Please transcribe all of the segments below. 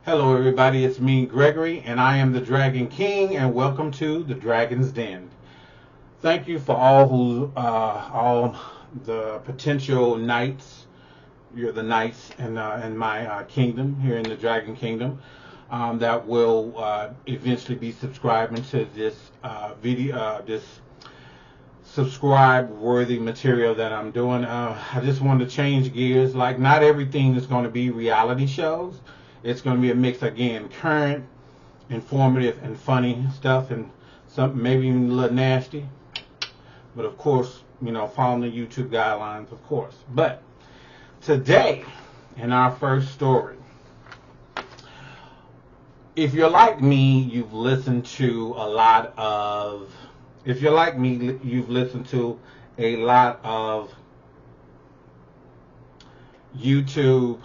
Hello everybody, it's me Gregory and I am the Dragon King and welcome to the Dragon's Den. Thank you for all the potential knights. You're the knights in my kingdom here in the Dragon Kingdom that will eventually be subscribing to this this subscribe worthy material that I'm doing. I just wanted to change gears. Like, not everything is going to be reality shows. It's going to be a mix, again, current, informative, and funny stuff, and some maybe even a little nasty. But of course, following the YouTube guidelines, of course. But today, in our first story, if you're like me, you've listened to a lot of. If you're like me, you've listened to a lot of YouTube,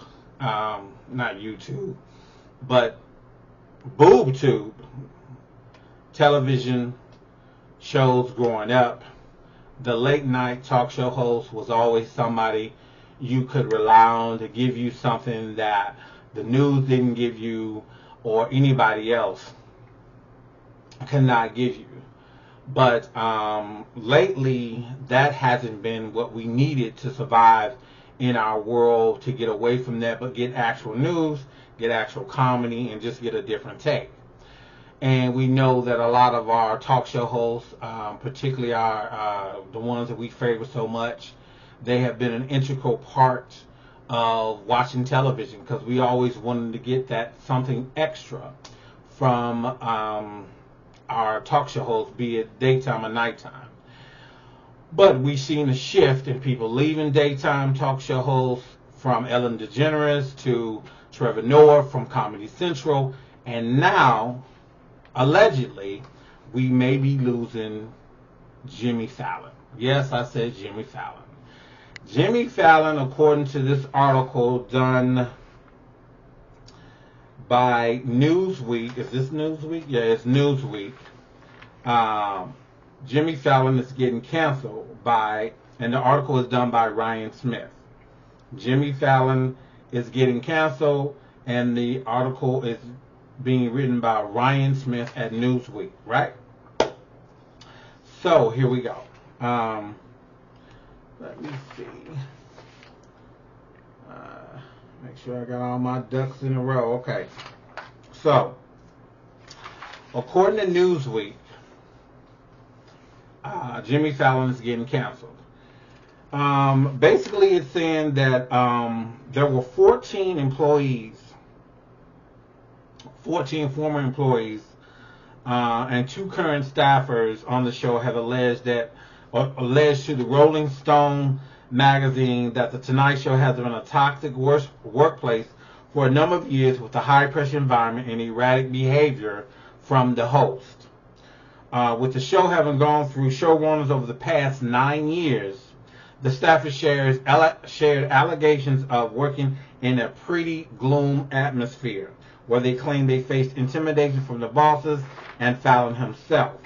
not YouTube, but BoobTube television shows growing up. The late night talk show host was always somebody you could rely on to give you something that the news didn't give you or anybody else could not give you. But lately, that hasn't been what we needed to survive in our world, to get away from that, but get actual news, get actual comedy, and just get a different take. And we know that a lot of our talk show hosts, particularly the ones that we favor so much, they have been an integral part of watching television, because we always wanted to get that something extra from our talk show hosts, be it daytime or nighttime. But we've seen a shift in people leaving daytime talk show hosts, from Ellen DeGeneres to Trevor Noah from Comedy Central, and now, allegedly, we may be losing Jimmy Fallon. Yes, I said Jimmy Fallon. Jimmy Fallon, according to this article done by Newsweek. Is this Newsweek? Yeah, it's Newsweek. Jimmy Fallon is getting canceled and the article is done by Ryan Smith. Jimmy Fallon is getting canceled, and the article is being written by Ryan Smith at Newsweek, right? So, here we go. Let me see. Make sure I got all my ducks in a row. Okay. So, according to Newsweek, Jimmy Fallon is getting canceled. Basically, it's saying that there were 14 former employees, and 2 current staffers on the show have alleged to the Rolling Stone magazine that the Tonight Show has been a toxic workplace for a number of years, with a high-pressure environment and erratic behavior from the host. With the show having gone through showrunners over the past 9 years, the staffers shared allegations of working in a pretty gloom atmosphere, where they claimed they faced intimidation from the bosses and Fallon himself.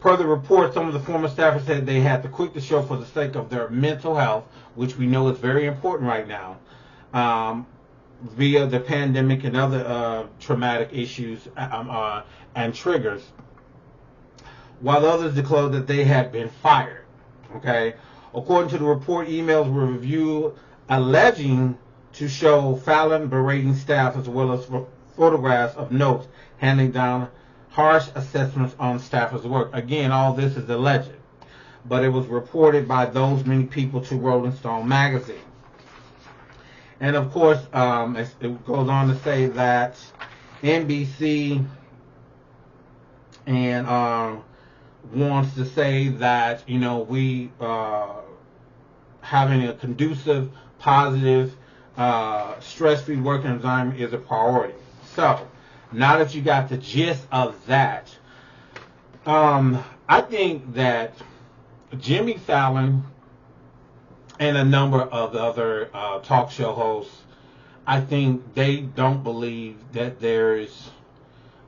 Per the report, some of the former staffers said they had to quit the show for the sake of their mental health, which we know is very important right now, via the pandemic and other traumatic issues and triggers, while others declared that they had been fired. Okay, according to the report, emails were reviewed alleging to show Fallon berating staff, as well as photographs of notes handing down harsh assessments on staffers' work. Again, all this is alleged, but it was reported by those many people to Rolling Stone magazine. And of course, it goes on to say that NBC and wants to say that we having a conducive, positive, stress-free working environment is a priority. So, now that you got the gist of that, I think that Jimmy Fallon and a number of the other talk show hosts, I think they don't believe that there's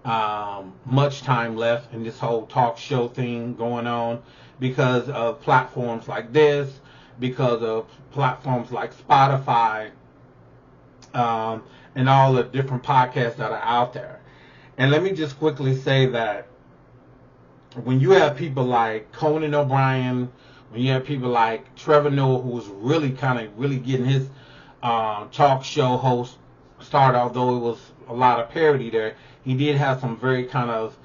much time left in this whole talk show thing going on, because of platforms like this, because of platforms like Spotify, and all the different podcasts that are out there. And let me just quickly say that when you have people like Conan O'Brien, when you have people like Trevor Noah, who was really getting his talk show host started, although it was a lot of parody there, he did have some very kind of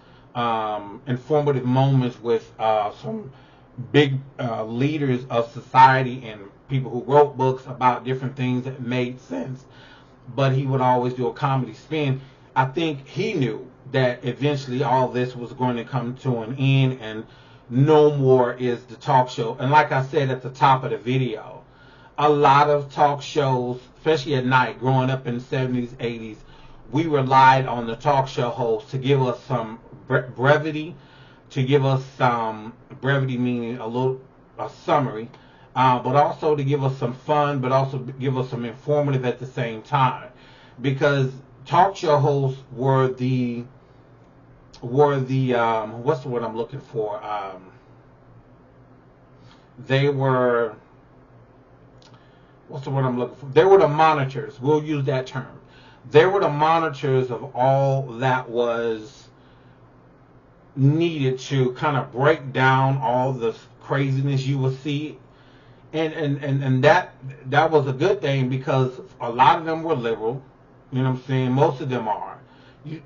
informative moments with some big leaders of society and people who wrote books about different things that made sense. But he would always do a comedy spin. I think he knew that eventually all this was going to come to an end, and no more is the talk show. And like I said at the top of the video, a lot of talk shows, especially at night, growing up in the 70s, 80s, we relied on the talk show host to give us some brevity, to give us some brevity meaning a summary, but also to give us some fun, but also give us some informative at the same time. Because talk show hosts were the what's the word I'm looking for? They were, what's the word I'm looking for? They were the monitors. We'll use that term. They were the monitors of all that was needed to kind of break down all the craziness you will see. And that was a good thing, because a lot of them were liberal. You know what I'm saying? Most of them are.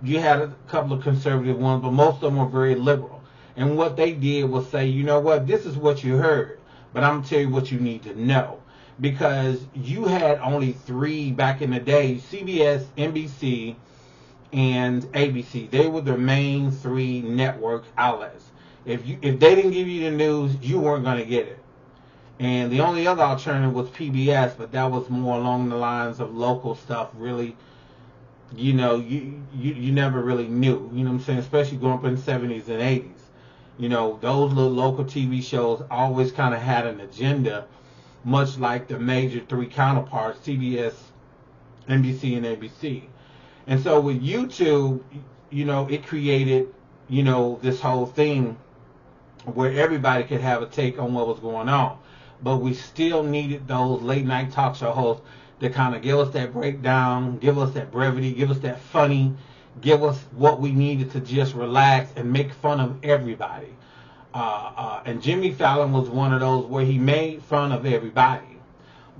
You had a couple of conservative ones, but most of them were very liberal. And what they did was say, you know what, this is what you heard, but I'm going to tell you what you need to know. Because you had only three back in the day, CBS, NBC, and ABC. They were the main three network outlets. If they didn't give you the news, you weren't going to get it. And the only other alternative was PBS, but that was more along the lines of local stuff, really. You know, you never really knew, you know what I'm saying, especially growing up in the 70s and 80s. You know, those little local TV shows always kind of had an agenda, much like the major three counterparts, CBS, NBC, and ABC. And so with YouTube, you know, it created, you know, this whole thing where everybody could have a take on what was going on. But we still needed those late night talk show hosts to kind of give us that breakdown, give us that brevity, give us that funny, give us what we needed to just relax and make fun of everybody. And Jimmy Fallon was one of those where he made fun of everybody.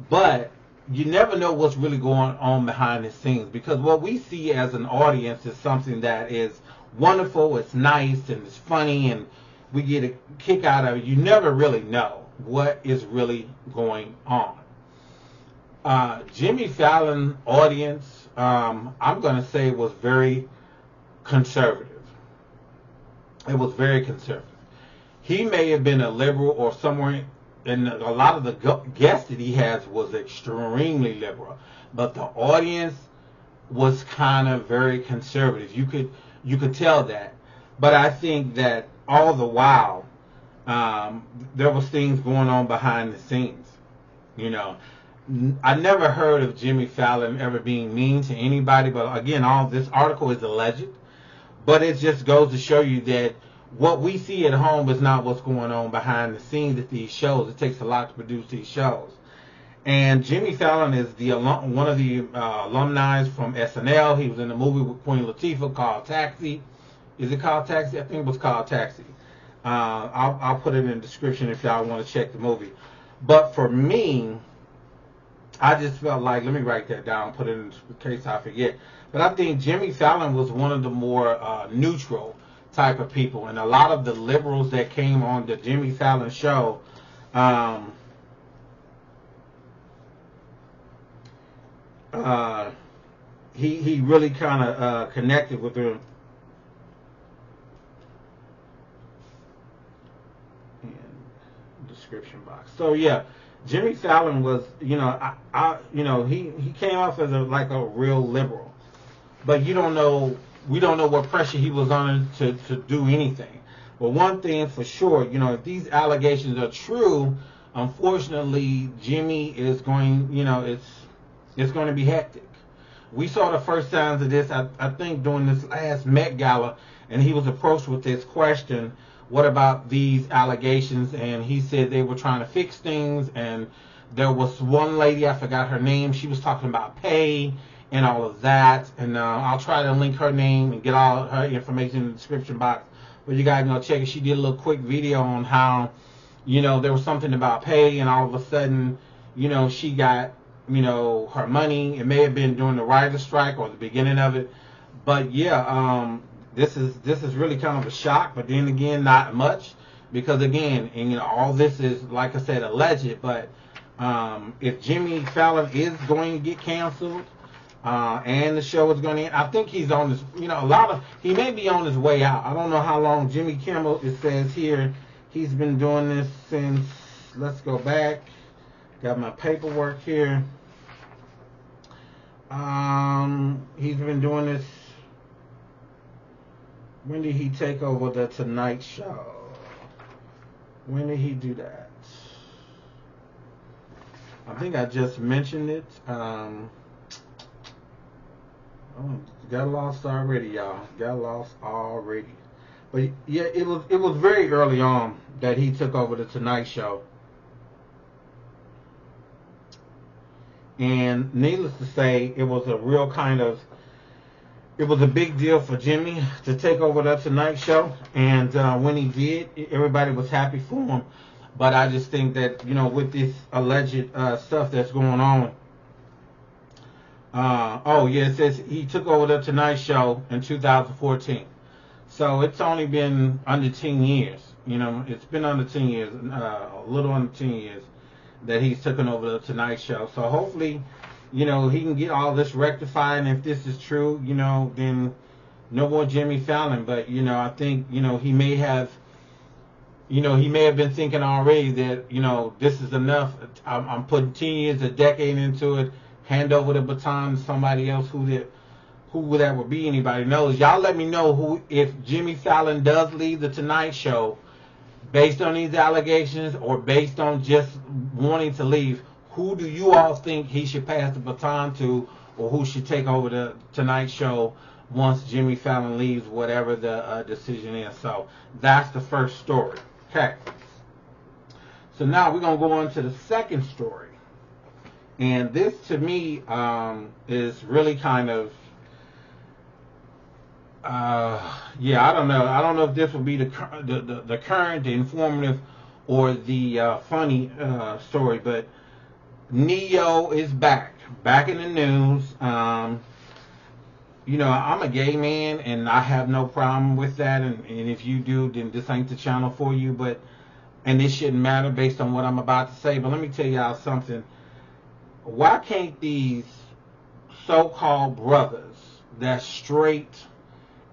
But you never know what's really going on behind the scenes, because what we see as an audience is something that is wonderful, it's nice, and it's funny, and we get a kick out of it. You never really know what is really going on. Jimmy Fallon audience, I'm going to say, was very conservative. It was very conservative. He may have been a liberal or somewhere, and a lot of the guests that he has was extremely liberal. But the audience was kind of very conservative. You could tell that. But I think that all the while, there was things going on behind the scenes. You know, I never heard of Jimmy Fallon ever being mean to anybody, but again, all this article is alleged. But it just goes to show you that what we see at home is not what's going on behind the scenes at these shows. It takes a lot to produce these shows. And Jimmy Fallon is one of the alumni from SNL. He was in a movie with Queen Latifah called Taxi. Is it called Taxi? I think it was called Taxi. I'll put it in the description if y'all want to check the movie. But for me, I just felt like, let me write that down, put it in case I forget. But I think Jimmy Fallon was one of the more neutral type of people. And a lot of the liberals that came on the Jimmy Fallon show, he really kind of connected with them. Description box. So yeah, Jimmy Fallon was, you know, he came off as like a real liberal, but we don't know what pressure he was under to do anything. But one thing for sure, you know, if these allegations are true, unfortunately, Jimmy is going, you know, it's going to be hectic. We saw the first signs of this, I think, during this last Met Gala, and he was approached with this question, what about these allegations? And he said they were trying to fix things, and there was one lady, I forgot her name, she was talking about pay and all of that. And I'll try to link her name and get all her information in the description box. But you guys check it. She did a little quick video on how, there was something about pay, and all of a sudden, she got, her money. It may have been during the writer's strike or the beginning of it. But yeah, this is really kind of a shock. But then again, not much, because again, and all this is, like I said, alleged. But if Jimmy Fallon is going to get canceled, and the show is going to end, I think he's on his, he may be on his way out. I don't know how long. Jimmy Kimmel, it says here, he's been doing this since, let's go back, got my paperwork here. He's been doing this, when did he take over the Tonight Show? When did he do that? I think I just mentioned it. Got lost already, y'all. Got lost already. But yeah, it was very early on that he took over the Tonight Show. And needless to say, it was a big deal for Jimmy to take over the Tonight Show. And when he did, everybody was happy for him. But I just think that, with this alleged stuff that's going on, it says he took over the Tonight Show in 2014. So it's only been under 10 years. It's been under 10 years, a little under 10 years that he's taken over the Tonight Show. So hopefully, he can get all this rectified. And if this is true, then no more Jimmy Fallon. But, I think, he may have been thinking already that, this is enough. I'm putting 10 years, a decade into it. Hand over the baton to somebody else who that would be. Anybody knows. Y'all let me know if Jimmy Fallon does leave the Tonight Show based on these allegations or based on just wanting to leave. Who do you all think he should pass the baton to, or who should take over the Tonight Show once Jimmy Fallon leaves, whatever the decision is? So that's the first story. Okay. So now we're going to go on to the second story. And this, to me, is really kind of, I don't know. I don't know if this will be the current, the informative, or the funny story. But Neo is back in the news. I'm a gay man, and I have no problem with that. And if you do, then this ain't the channel for you. And this shouldn't matter based on what I'm about to say. But let me tell y'all something. Why can't these so-called brothers that's straight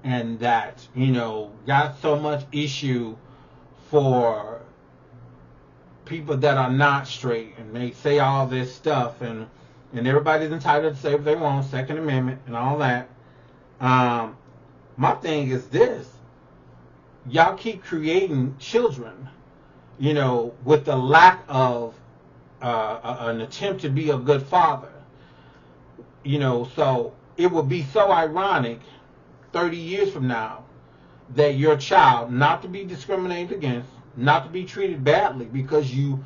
and that, got so much issue for people that are not straight, and they say all this stuff, and everybody's entitled to say what they want, Second Amendment and all that. My thing is this. Y'all keep creating children, with the lack of an attempt to be a good father. So it would be so ironic 30 years from now that your child, not to be discriminated against, not to be treated badly because you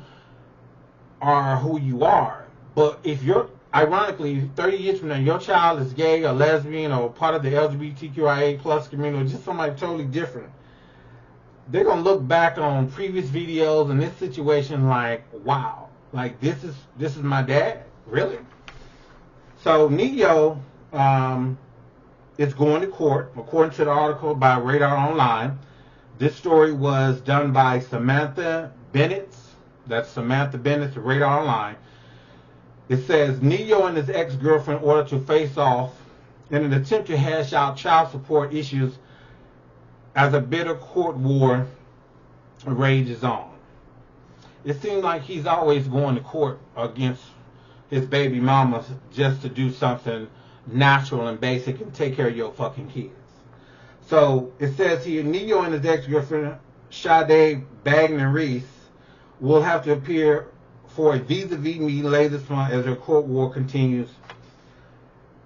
are who you are, but if you're, ironically, 30 years from now, your child is gay or lesbian or part of the LGBTQIA plus community or just somebody totally different, they're going to look back on previous videos and this situation like, wow, like this is my dad, really? So Neo is going to court, according to the article by Radar Online. This story was done by Samantha Bennett. That's Samantha Bennett, Radar Online. It says Neo and his ex-girlfriend ordered to face off in an attempt to hash out child support issues as a bitter court war rages on. It seems like he's always going to court against his baby mamas just to do something natural and basic and take care of your fucking kids. So it says here, Neo and his ex-girlfriend, Sade Bagner-Reese, will have to appear for a vis-a-vis meeting later this month as their court war continues.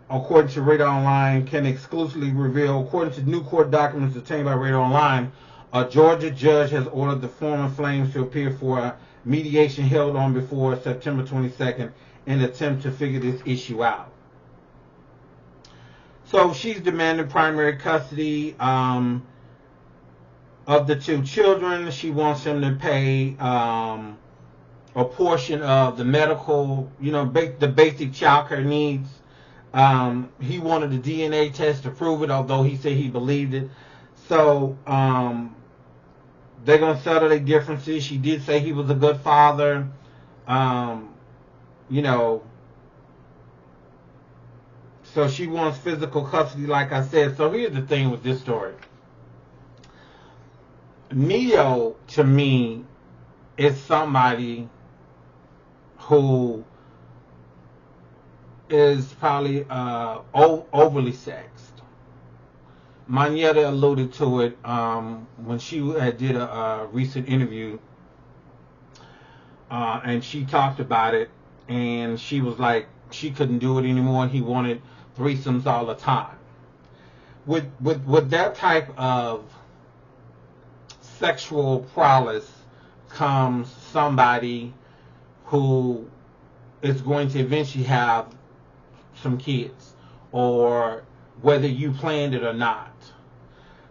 According to Radar Online, can exclusively reveal, according to new court documents obtained by Radar Online, a Georgia judge has ordered the former Flames to appear for a mediation held on before September 22nd in an attempt to figure this issue out. So she's demanding primary custody of the two children. She wants him to pay a portion of the medical, the basic child care needs. He wanted a DNA test to prove it, although he said he believed it. So they're going to settle their differences. She did say he was a good father. You know, so she wants physical custody, like I said. So here's the thing with this story. Neo, to me, is somebody who is probably overly sexed. Manetta alluded to it when she did a recent interview, and she talked about it, and she was like, she couldn't do it anymore. He wanted threesomes all the time. With that type of sexual prowess comes somebody who is going to eventually have some kids, or whether you planned it or not.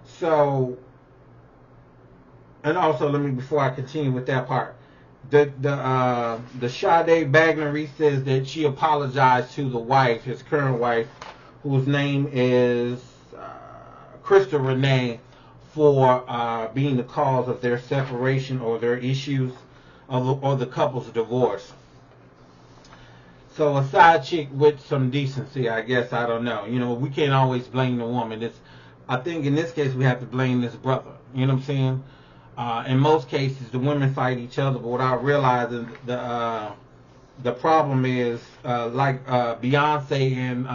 So, and also, before I continue with that part, the Sade Bagnery says that she apologized to the wife, his current wife, whose name is Krista Renee, for being the cause of their separation or their issues, or the couple's divorce. So a side chick with some decency, I guess. I don't know. We can't always blame the woman. I think in this case we have to blame this brother. You know what I'm saying? In most cases, the women fight each other, but without realizing the problem is, like Beyonce and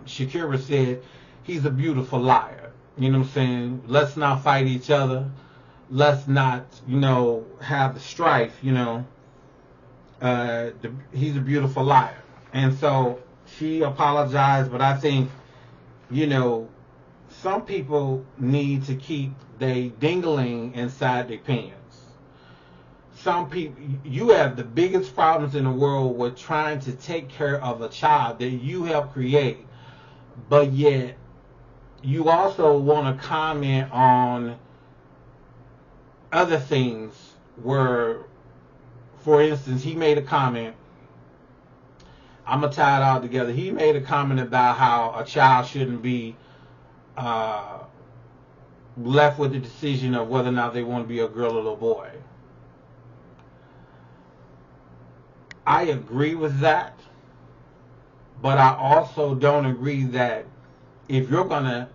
Shakira said, he's a beautiful liar. You know what I'm saying? Let's not fight each other. Let's not, have the strife. He's a beautiful liar. And so she apologized, but I think, some people need to keep their dingling inside their pants. Some people, you have the biggest problems in the world with trying to take care of a child that you helped create, but yet you also want to comment on other things where, for instance, he made a comment. I'm going to tie it all together. He made a comment about how a child shouldn't be left with the decision of whether or not they want to be a girl or a boy. I agree with that, but I also don't agree that if you're going to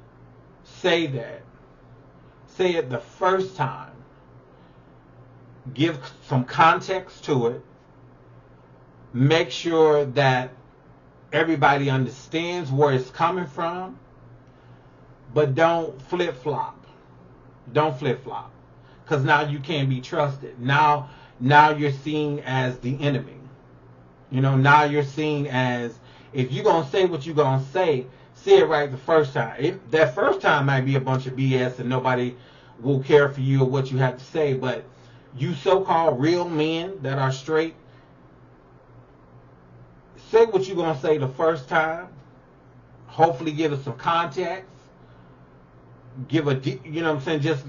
say that, say it the first time, give some context to it, make sure that everybody understands where it's coming from, but don't flip-flop. Don't flip-flop. Because now you can't be trusted. Now you're seen as the enemy. Now you're seen as, if you're going to say what you're going to say it right the first time. That first time might be a bunch of BS and nobody will care for you or what you have to say, but you so-called real men that are straight, say what you're going to say the first time. Hopefully give it some context. Just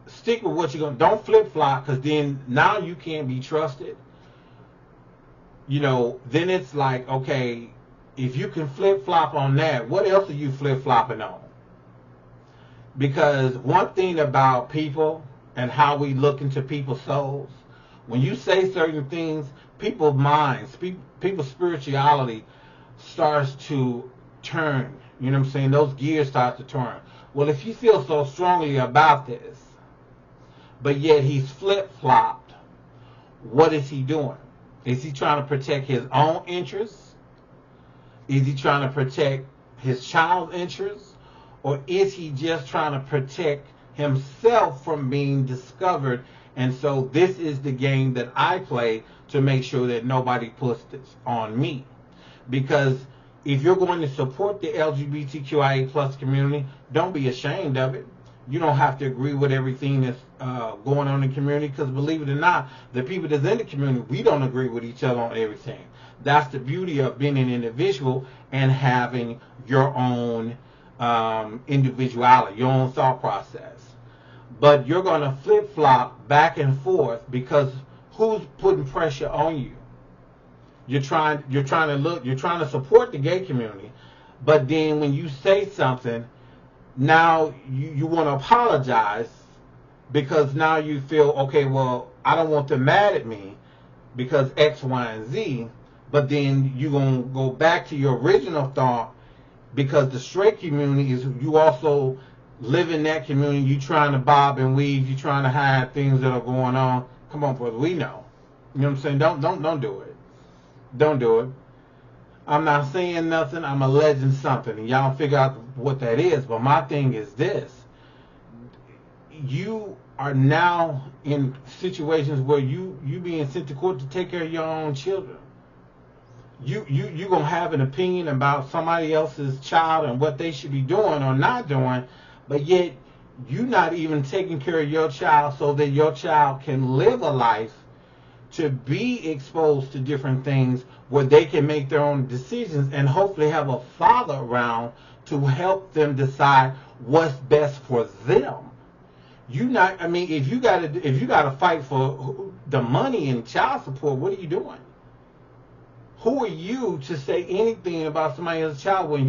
stick with what you're going to, don't flip-flop, because then now you can't be trusted. Then it's like, okay, if you can flip-flop on that, what else are you flip-flopping on? Because one thing about people and how we look into people's souls, when you say certain things, people's minds, people's spirituality starts to turn. You know what I'm saying? Those gears start to turn. Well, if you feel so strongly about this, but yet he's flip-flopped, what is he doing? Is he trying to protect his own interests? Is he trying to protect his child's interests? Or is he just trying to protect himself from being discovered? And so this is the game that I play to make sure that nobody puts this on me. Because if you're going to support the LGBTQIA plus community, don't be ashamed of it. You don't have to agree with everything that's going on in the community, because believe it or not, the people that's in the community, we don't agree with each other on everything. That's the beauty of being an individual and having your own individuality, your own thought process. But you're going to flip flop back and forth because who's putting pressure on you? You're trying to support the gay community, but then when you say something, now you want to apologize because now you feel, okay, well, I don't want them mad at me because X, Y, and Z, but then you're going to go back to your original thought because the straight community is, you also live in that community, you trying to bob and weave, you trying to hide things that are going on. Come on, brother, we know. You know what I'm saying? Don't do it. Don't do it. I'm not saying nothing, I'm alleging something, and y'all figure out what that is, but my thing is this. You are now in situations where you being sent to court to take care of your own children. You gonna have an opinion about somebody else's child and what they should be doing or not doing, but yet you not even taking care of your child so that your child can live a life to be exposed to different things where they can make their own decisions and hopefully have a father around to help them decide what's best for them. If you gotta fight for the money and child support, what are you doing? Who are you to say anything about somebody else's child when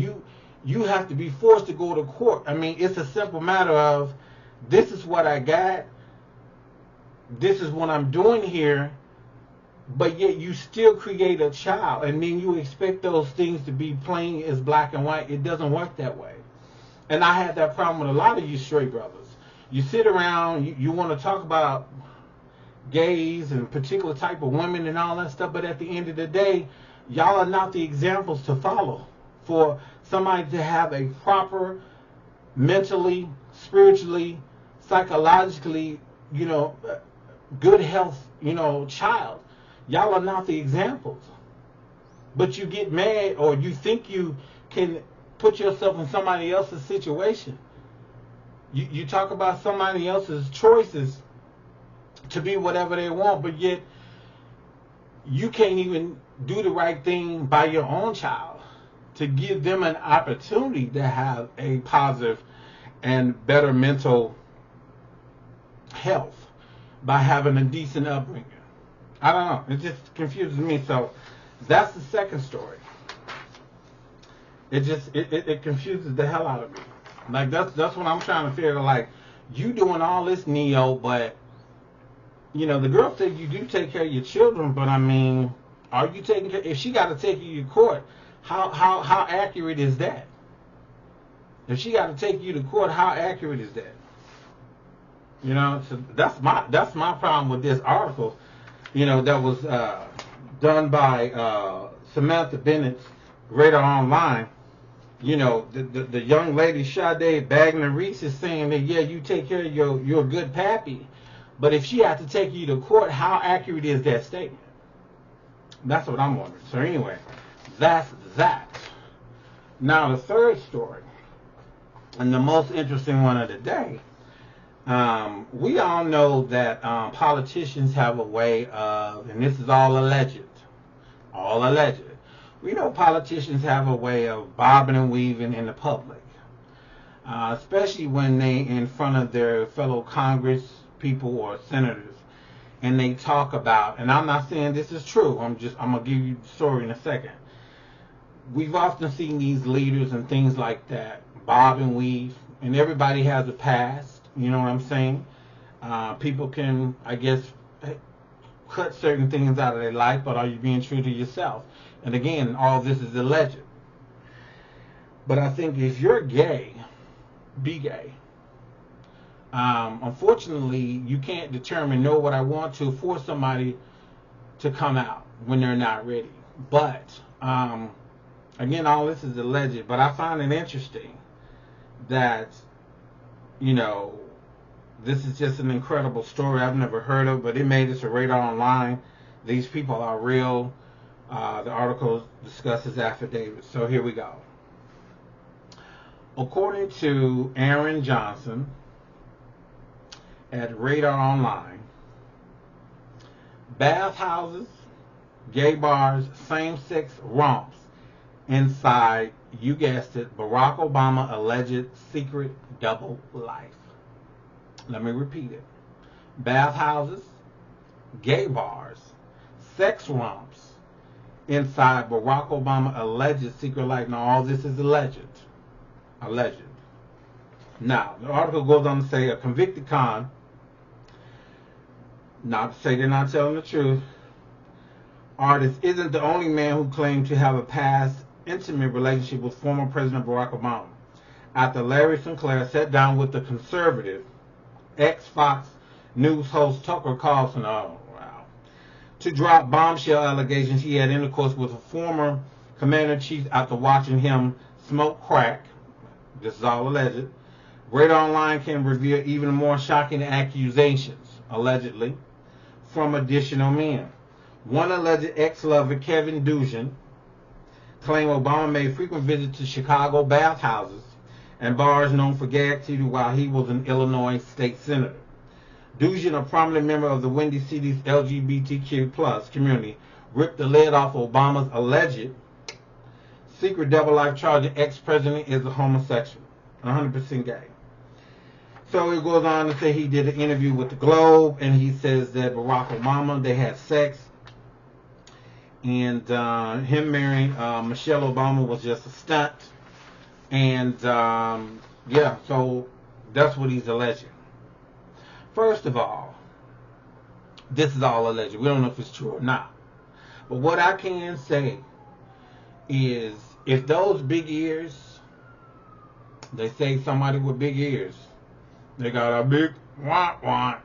you have to be forced to go to court? I mean, it's a simple matter of, this is what I got, this is what I'm doing here, but yet you still create a child, and then you expect those things to be plain as black and white. It doesn't work that way. And I have that problem with a lot of you straight brothers. You sit around, you want to talk about gays and particular type of women and all that stuff, but at the end of the day, y'all are not the examples to follow for somebody to have a proper mentally, spiritually, psychologically, good health, child. Y'all are not the examples. But you get mad, or you think you can put yourself in somebody else's situation. You talk about somebody else's choices to be whatever they want, but yet you can't even do the right thing by your own child to give them an opportunity to have a positive and better mental health by having a decent upbringing. I don't know. It just confuses me. So that's the second story. It confuses the hell out of me. Like that's what I'm trying to figure. Like, you doing all this neo, but the girl said you do take care of your children, but I mean, are you taking care? If she got to take you to court, how accurate is that? If she got to take you to court, how accurate is that? So that's my problem with this article. That was done by Samantha Bennett's Radar Online. The young lady Sade Bagner Reese is saying that, yeah, you take care of your good pappy. But if she had to take you to court, how accurate is that statement? That's what I'm wondering. So anyway, that's that. Now the third story, and the most interesting one of the day, we all know that politicians have a way of, and this is all alleged, we know politicians have a way of bobbing and weaving in the public, especially when they in front of their fellow Congress people or senators, and they talk about, and I'm not saying this is true, I'm gonna give you the story in a second. We've often seen these leaders and things like that bob and weave, and everybody has a past, you know what I'm saying? People can, I guess, cut certain things out of their life, but are you being true to yourself? And again, all this is alleged. But I think if you're gay, be gay. Unfortunately, you can't determine, know what I want to, force somebody to come out when they're not ready. But, again, all this is alleged, but I find it interesting that, this is just an incredible story I've never heard of, but it made it to Radar Online. These people are real. The article discusses affidavits. So here we go. According to Aaron Johnson at Radar Online, Bathhouses, gay bars, same-sex romps inside, you guessed it, Barack Obama alleged secret double life. Let me repeat it. Bathhouses, gay bars, sex romps inside Barack Obama alleged secret life. Now, all this is alleged. Alleged. Now, the article goes on to say a convicted con, not to say they're not telling the truth, artist isn't the only man who claimed to have a past intimate relationship with former President Barack Obama. After Larry Sinclair sat down with the conservative ex-Fox News host Tucker Carlson, to drop bombshell allegations he had intercourse with a former commander-in-chief after watching him smoke crack. This is all alleged. Radar Online can reveal even more shocking accusations, allegedly, from additional men. One alleged ex-lover, Kevin Dujan, claimed Obama made frequent visits to Chicago bathhouses and bars known for gay activity while he was an Illinois state senator. Dujan, a prominent member of the Windy City's LGBTQ plus community, ripped the lid off Obama's alleged secret double life, charging ex-president is a homosexual, 100% gay. So it goes on to say he did an interview with the Globe, and he says that Barack Obama, they had sex, and him marrying Michelle Obama was just a stunt. And yeah, so that's what he's alleging. First of all, this is all alleged. We don't know if it's true or not. But what I can say is, if those big ears, they say somebody with big ears, they got a big wah.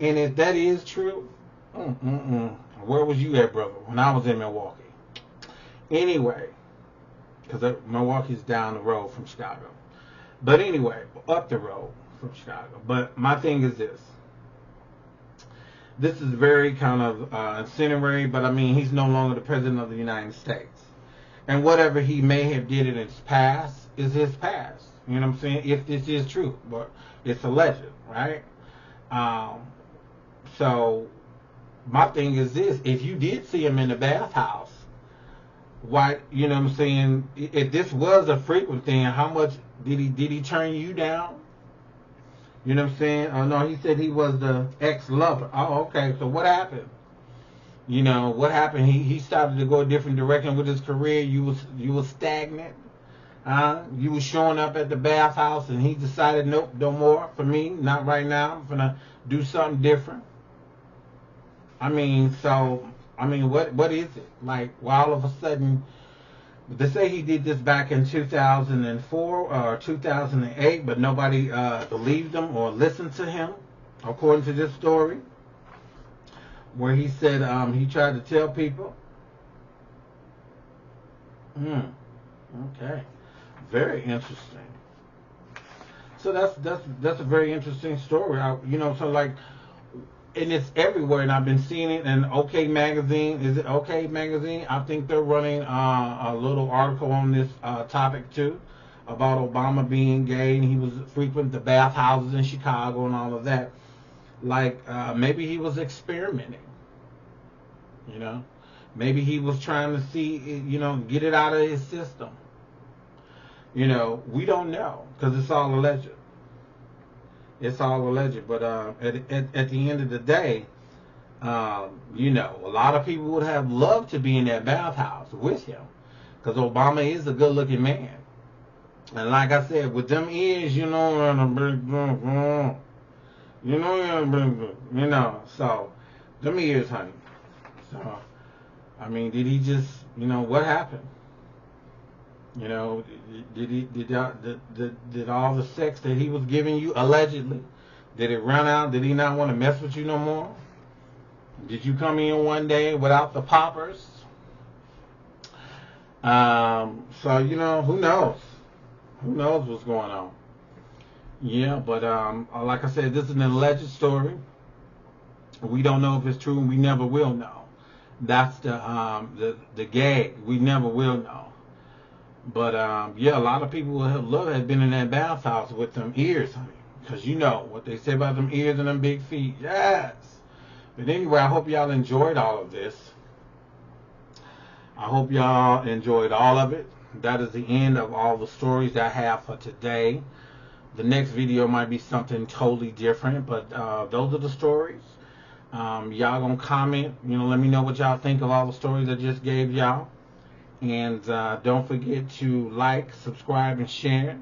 And if that is true, where was you at, brother, when I was in Milwaukee? Anyway, because Milwaukee's down the road from Chicago. But anyway, up the road from Chicago. But my thing is this. This is very kind of incendiary, but I mean, he's no longer the president of the United States. And whatever he may have did in his past is his past. You know what I'm saying? If this is true, but it's alleged, right? So my thing is this: if you did see him in the bathhouse, why? You know what I'm saying? If this was a frequent thing, how much did he turn you down? You know what I'm saying? Oh no, he said he was the ex-lover. Oh, okay. So what happened? You know what happened? He started to go a different direction with his career. You was stagnant. You was showing up at the bathhouse, and he decided, nope, no more for me. Not right now. I'm gonna do something different. I mean, what is it? Like, well, all of a sudden, they say he did this back in 2004 or 2008, but nobody believed him or listened to him, according to this story, where he said he tried to tell people. Okay, very interesting. So that's a very interesting story. So like, and it's everywhere, and I've been seeing it in OK Magazine. Is it OK Magazine? I think they're running a little article on this topic too, about Obama being gay, and he was frequent the bathhouses in Chicago and all of that. Like, maybe he was experimenting, you know. Maybe he was trying to see, get it out of his system. You know, we don't know, because it's all alleged. It's all alleged, but at the end of the day, a lot of people would have loved to be in that bathhouse with him, because Obama is a good-looking man. And like I said, with them ears, so them ears, honey. So, I mean, did he just, what happened? Did all the sex that he was giving you, allegedly, did it run out? Did he not want to mess with you no more? Did you come in one day without the poppers? So, who knows? Who knows what's going on? Yeah, but like I said, this is an alleged story. We don't know if it's true, and we never will know. That's the gag. We never will know. But a lot of people have been in that bathhouse with them ears, honey, because you know what they say about them ears and them big feet. Yes. But anyway, I hope y'all enjoyed all of this. I hope y'all enjoyed all of it. That is the end of all the stories I have for today. The next video might be something totally different, but those are the stories. Y'all gonna comment, let me know what y'all think of all the stories I just gave y'all. And don't forget to like, subscribe, and share.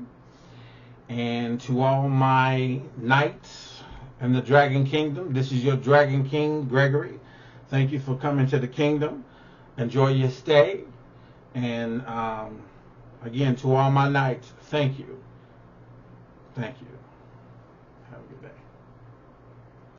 And to all my knights in the Dragon Kingdom, this is your Dragon King, Gregory. Thank you for coming to the kingdom. Enjoy your stay. And again, to all my knights, thank you. Thank you.